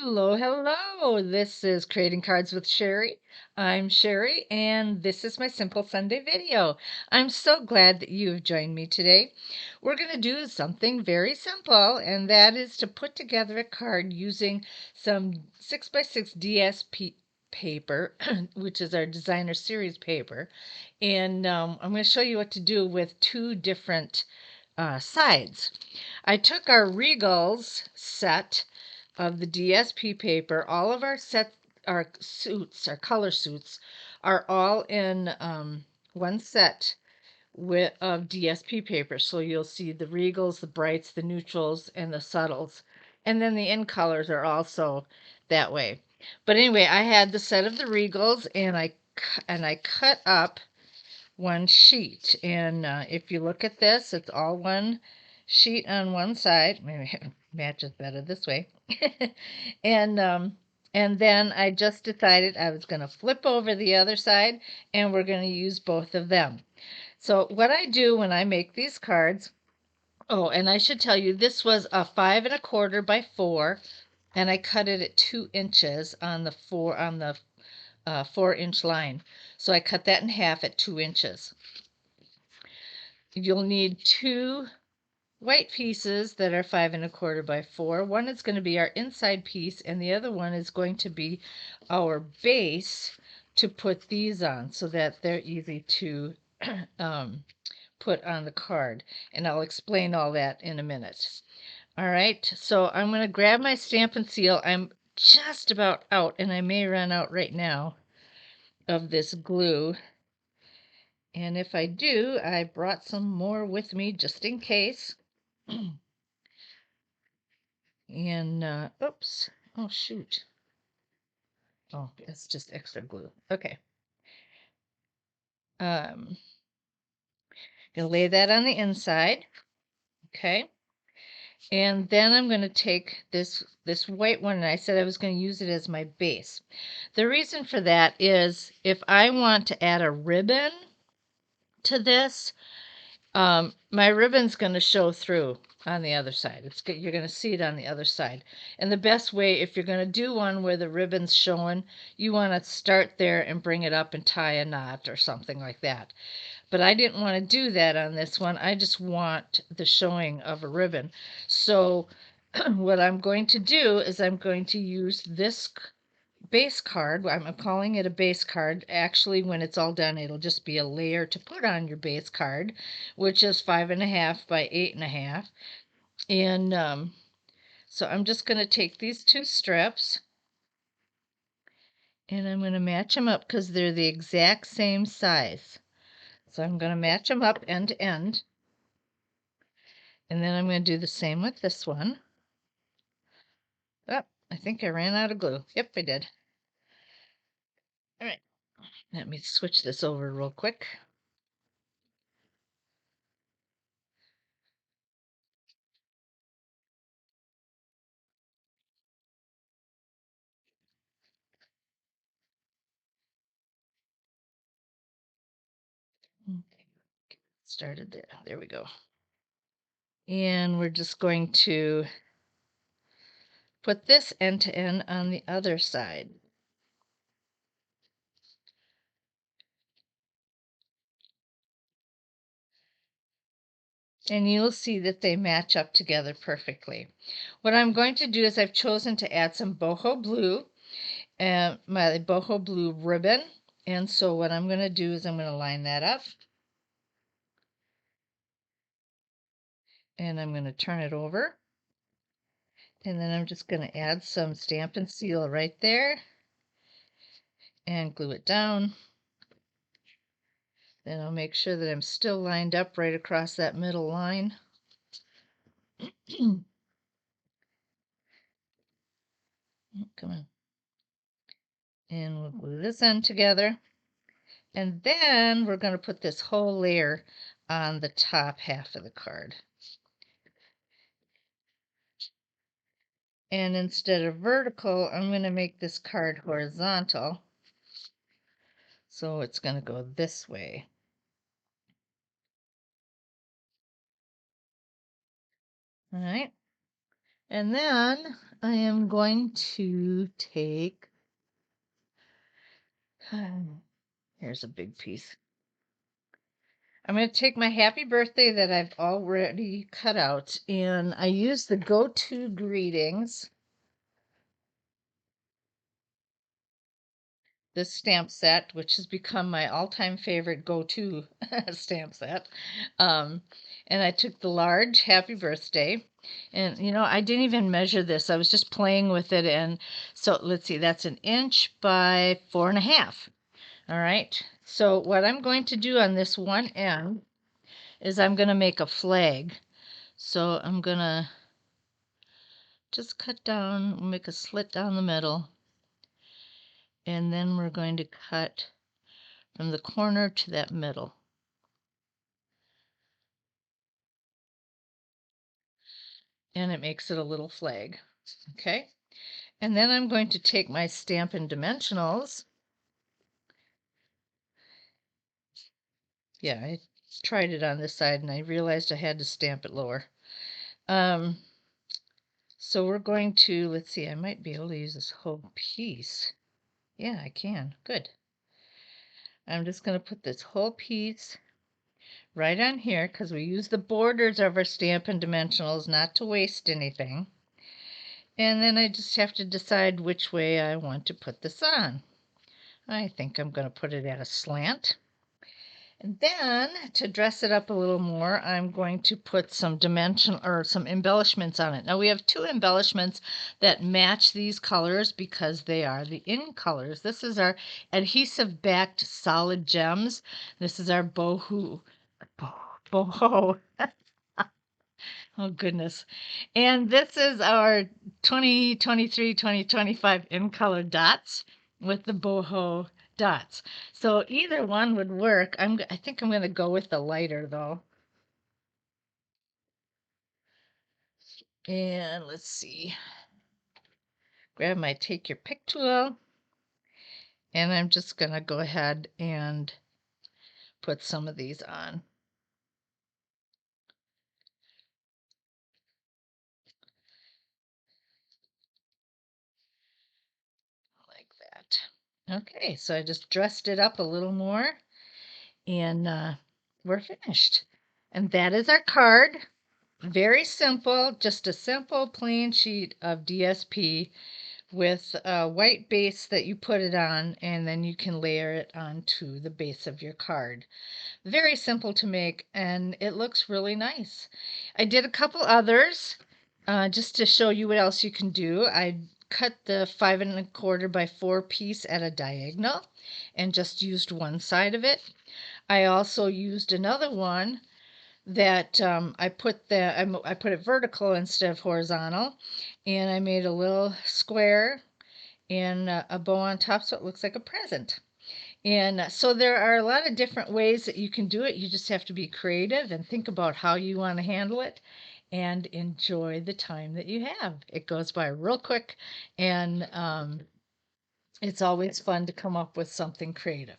Hello, hello. This is Creating Cards with Sherry. I'm Sherry, and this is my Simple Sunday video. I'm so glad that you've joined me today. We're going to do something very simple, and that is to put together a card using some 6x6 DSP paper, which is our designer series paper. And I'm going to show you what to do with two different sides. I took our Regals set of the DSP paper. All of our suits, our color suits, are all in one set of DSP paper. So you'll see the Regals, the brights, the neutrals, and the subtles. And then the in colors are also that way. But anyway, I had the set of the Regals, and I cut up one sheet. And if you look at this, it's all one sheet on one side. Maybe it matches better this way. and and then I just decided I was going to flip over the other side, and we're going to use both of them. So what I do when I make these cards, oh, and I should tell you, this was a 5 1/4 by 4, and I cut it at 2 inches on the 4-inch line. So I cut that in half at 2 inches. You'll need two white pieces that are 5 1/4 by 4. One is going to be our inside piece, and the other one is going to be our base to put these on so that they're easy to put on the card. And I'll explain all that in a minute. All right, so I'm going to grab my Stampin' Seal. I'm just about out, and I may run out right now, of this glue. And if I do, I brought some more with me just in case. And, oops, oh shoot. Oh, it's just extra glue. Okay. Gonna lay that on the inside. Okay. And then I'm going to take this white one, and I said I was going to use it as my base. The reason for that is if I want to add a ribbon to this, my ribbon's going to show through on the other side. You're going to see it on the other side. And the best way, if you're going to do one where the ribbon's showing, you want to start there and bring it up and tie a knot or something like that. But I didn't want to do that on this one. I just want the showing of a ribbon. So what I'm going to do is I'm going to use this base card. I'm calling it a base card. Actually, when it's all done, it'll just be a layer to put on your base card, which is 5 1/2 by 8 1/2. And so I'm just going to take these two strips, and I'm going to match them up because they're the exact same size. So I'm going to match them up end to end. And then I'm going to do the same with this one. Oh, I think I ran out of glue. Yep, I did. All right, let me switch this over real quick. Okay, started there. There we go. And we're just going to put this end to end on the other side. And you'll see that they match up together perfectly. What I'm going to do is I've chosen to add some boho blue, and my boho blue ribbon. And so what I'm going to do is I'm going to line that up. And I'm going to turn it over. And then I'm just going to add some Stampin' Seal right there and glue it down. Then I'll make sure that I'm still lined up right across that middle line. Come on. And we'll glue this end together. And then we're going to put this whole layer on the top half of the card. And instead of vertical, I'm going to make this card horizontal. So it's going to go this way. All right. And then I am going to take, here's a big piece. I'm going to take my happy birthday that I've already cut out, and I use the Go-To Greetings, this stamp set, which has become my all-time favorite go-to stamp set. Um, and I took the large happy birthday, and I didn't even measure this. I was just playing with it, and so let's see, that's 1 inch by 4.5. All right. So what I'm going to do on this one end is I'm going to make a flag. So I'm going to just cut down, make a slit down the middle, and then we're going to cut from the corner to that middle. And it makes it a little flag. Okay. And then I'm going to take my Stampin' Dimensionals. Yeah, I tried it on this side and I realized I had to stamp it lower. So we're going to, let's see, I might be able to use this whole piece. Yeah, I can. Good. I'm just going to put this whole piece right on here because we use the borders of our Stampin' Dimensionals not to waste anything. And then I just have to decide which way I want to put this on. I think I'm going to put it at a slant. And then to dress it up a little more, I'm going to put some some embellishments on it. Now we have 2 embellishments that match these colors because they are the in colors. This is our adhesive backed solid gems. This is our boho. Oh goodness. And this is our 2023-2025 in color dots with the boho dots. So either one would work. I think I'm going to go with the lighter though. And let's see. Grab my take your pick tool. And I'm just going to go ahead and put some of these on. Like that. Okay, so I just dressed it up a little more and we're finished. And that is our card. Very simple, just a simple plain sheet of DSP with a white base that you put it on, and then you can layer it onto the base of your card. Very simple to make, and it looks really nice. I did a couple others just to show you what else you can do. I cut the 5 1/4 by 4 piece at a diagonal and just used one side of it. I also used another one that I put it vertical instead of horizontal, and I made a little square and a bow on top so it looks like a present. And so there are a lot of different ways that you can do it. You just have to be creative and think about how you want to handle it and enjoy the time that you have. It goes by real quick, and it's always fun to come up with something creative.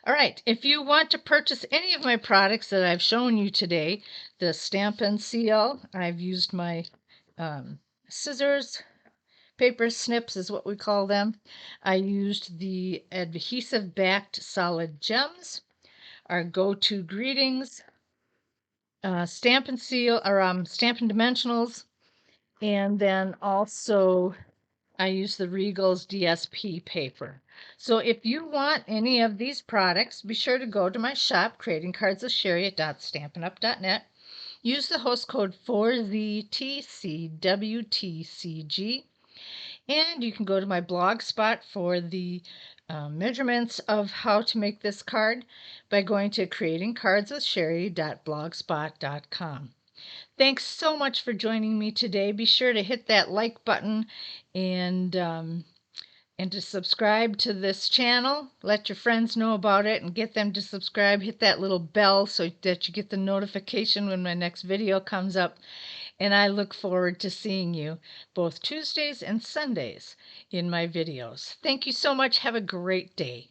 All right, if you want to purchase any of my products that I've shown you today, the Stampin' Seal, I've used my scissors, paper snips is what we call them. I used the adhesive backed solid gems, our Go-To Greetings, Stampin' Seal, or Stampin' Dimensionals, and then also I use the Regal's DSP paper. So if you want any of these products, be sure to go to my shop, Creating Cards with Sherry at .stampinup.net. Use the host code 4ZTCWTCG. And you can go to my blog spot for the measurements of how to make this card by going to creatingcardswithsherry.blogspot.com. Thanks so much for joining me today. Be sure to hit that like button and to subscribe to this channel. Let your friends know about it and get them to subscribe. Hit that little bell so that you get the notification when my next video comes up. And I look forward to seeing you both Tuesdays and Sundays in my videos. Thank you so much. Have a great day.